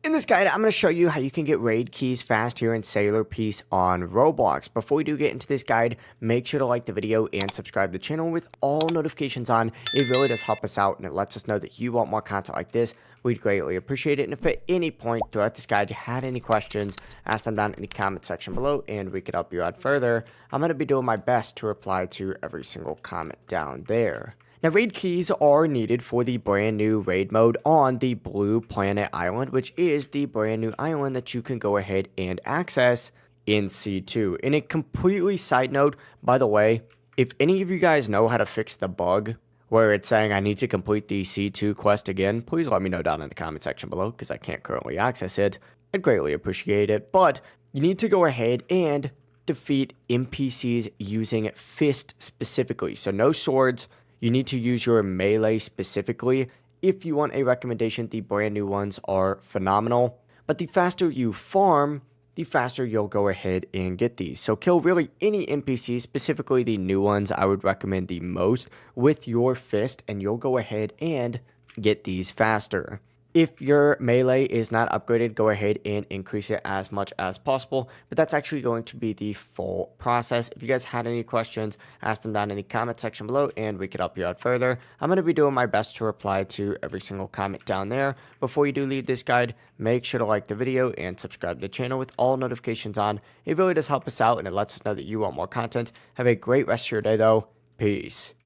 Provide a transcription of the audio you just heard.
In this guide, I'm going to show you how you can get raid keys fast here in Sailor Peace on Roblox. Before we do get into this guide, make sure to like the video and subscribe to the channel with all notifications on. It really does help us out and it lets us know that you want more content like this. We'd greatly appreciate it. And if at any point throughout this guide you had any questions, ask them down in the comment section below and we could help you out further. I'm going to be doing my best to reply to every single comment down there. Now, raid keys are needed for the brand new raid mode on the Blue Planet Island, which is the brand new island that you can go ahead and access in C2. And a completely side note, by the way, if any of you guys know how to fix the bug where it's saying I need to complete the C2 quest again, please let me know down in the comment section below because I can't currently access it. I'd greatly appreciate it. But you need to go ahead and defeat NPCs using fist specifically. So no swords. You need to use your melee specifically. If you want a recommendation, the brand new ones are phenomenal. But the faster you farm, the faster you'll go ahead and get these. So kill really any NPC, specifically the new ones I would recommend the most with your fist, and you'll go ahead and get these faster. If your melee is not upgraded, go ahead and increase it as much as possible, but that's actually going to be the full process. If you guys had any questions, ask them down in the comment section below and we could help you out further. I'm going to be doing my best to reply to every single comment down there. Before you do leave this guide, make sure to like the video and subscribe to the channel with all notifications on. It really does help us out and it lets us know that you want more content. Have a great rest of your day though. Peace.